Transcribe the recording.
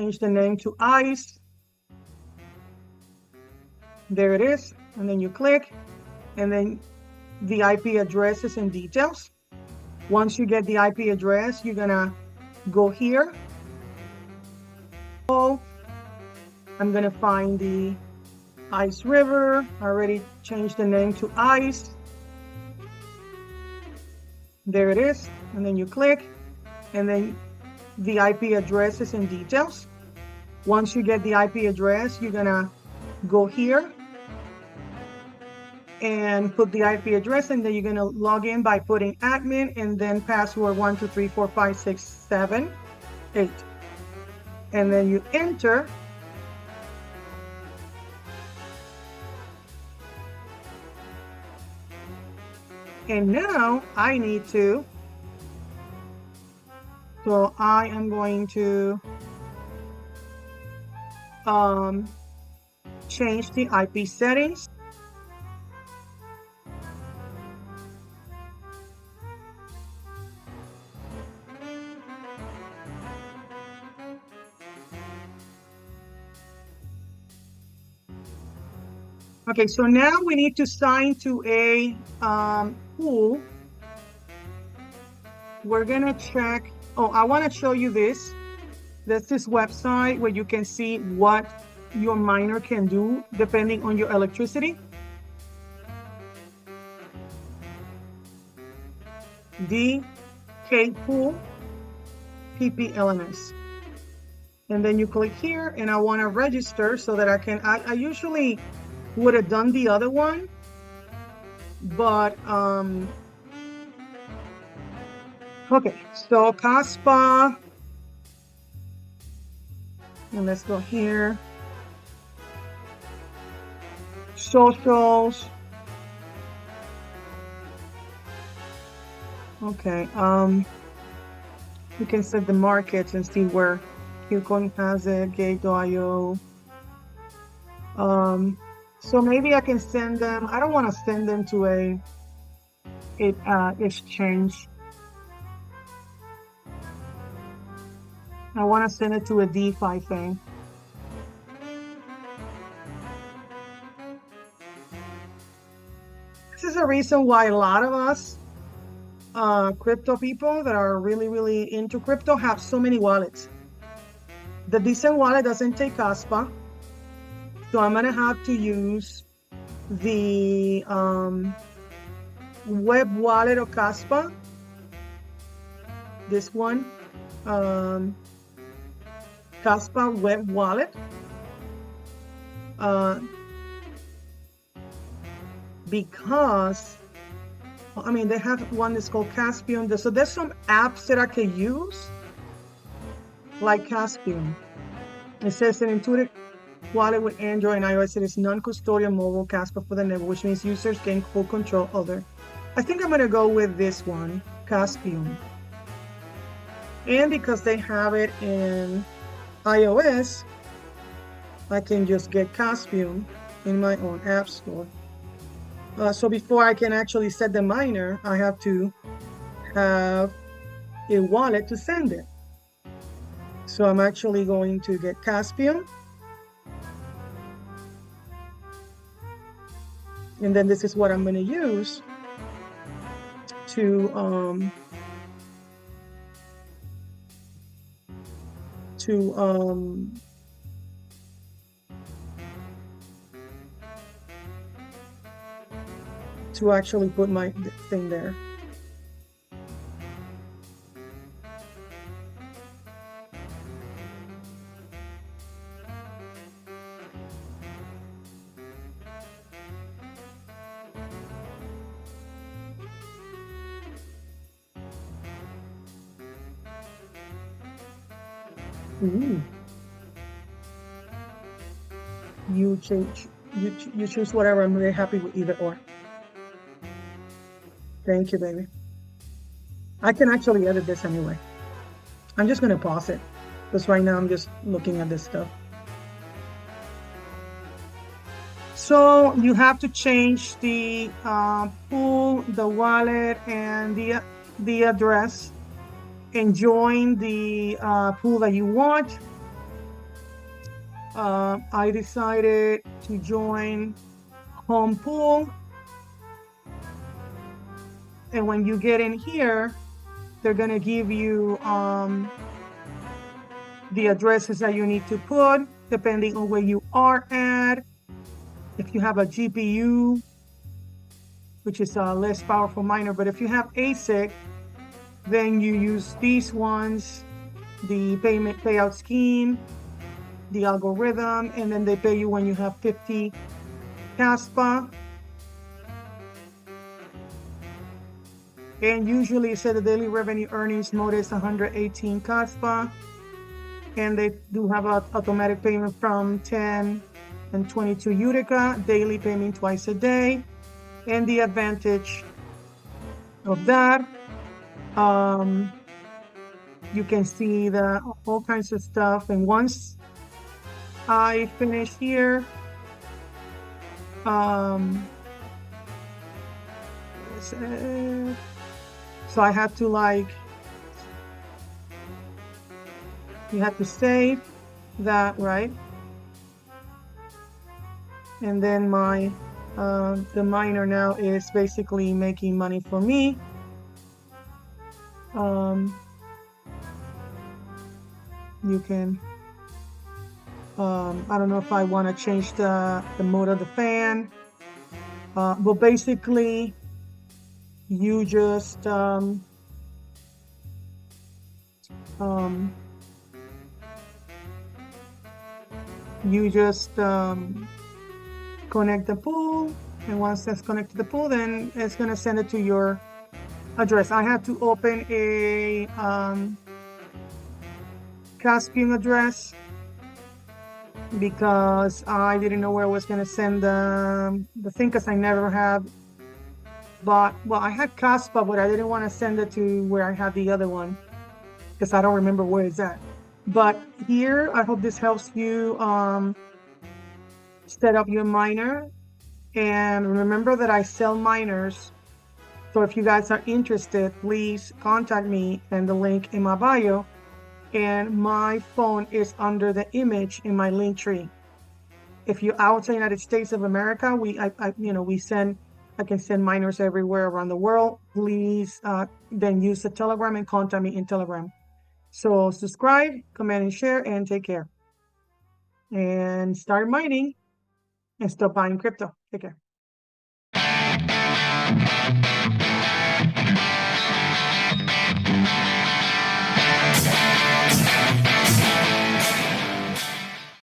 Change the name to ICE. There it is. And then you click, and then the IP addresses and details. Once you get the IP address, you're gonna go here. I'm gonna find the Ice River. I already changed the name to ICE. There it is. And then you click, and then the IP addresses and details. Once you get the IP address, you're gonna go here and put the IP address, and then you're gonna log in by putting admin and then password 1 2 3 4 5 6 7 8, and then you enter. And now I need to, so I am going to change the IP settings. Okay, so now we need to sign to a pool. We're gonna check, oh, I wanna show you this. That's this website where you can see what your miner can do depending on your electricity. DK Pool PPLMS. And then you click here, and I wanna register so that I can, I usually would have done the other one, but okay, so kaspa, and let's go here, socials. Okay, you can set the markets and see where Qcoin has it, gate.io. So maybe I can send them, I don't want to send them to a exchange. I want to send it to a DeFi thing. This is a reason why a lot of us crypto people that are really into crypto have so many wallets. The decent wallet doesn't take kaspa. So I'm gonna have to use the web wallet of kaspa. This one, kaspa web wallet. Because, I mean, they have one that's called Caspian. So there's some apps that I can use, like Caspian. It says an intuitive wallet with Android and iOS. It is non-custodial mobile Kaspa for the network, which means users gain full control over. I think I'm gonna go with this one, Caspian. And because they have it in iOS, I can just get Caspian in my own app store. So before I can actually set the miner, I have to have a wallet to send it. So I'm actually going to get Caspian. And then this is what I'm going to use to actually put my thing there. Ooh. You change. You choose whatever. I'm really happy with either or. Thank you, baby. I can actually edit this anyway. I'm just gonna pause it because right now I'm just looking at this stuff. So you have to change the pool, the wallet, and the address, and join the pool that you want. I decided to join home pool, and when you get in here, they're gonna give you the addresses that you need to put depending on where you are at. If you have a GPU, which is a less powerful miner, but if you have ASIC, then you use these ones, the payment payout scheme, the algorithm, and then they pay you when you have 50 kaspa. And usually it said the daily revenue earnings mode is 118 kaspa. And they do have an automatic payment from 10 and 22 Utica, daily payment twice a day. And the advantage of that, you can see the all kinds of stuff. And once I finish here, so I have to you have to save that, right? And then my the miner now is basically making money for me. You can I don't know if I want to change the mode of the fan, but basically you just connect the pool, and once that's connected to the pool, then it's going to send it to your address. I had to open a Caspian address because I didn't know where I was going to send the thing, because I never have bought, well, I had kaspa, but I didn't want to send it to where I had the other one because I don't remember where it's at. But here, I hope this helps you set up your miner. And remember that I sell miners. So if you guys are interested, please contact me and the link in my bio. And my phone is under the image in my link tree. If you're outside the United States of America, I can send miners everywhere around the world. Please then use the Telegram and contact me in Telegram. So subscribe, comment, and share, and take care. And start mining and stop buying crypto. Take care.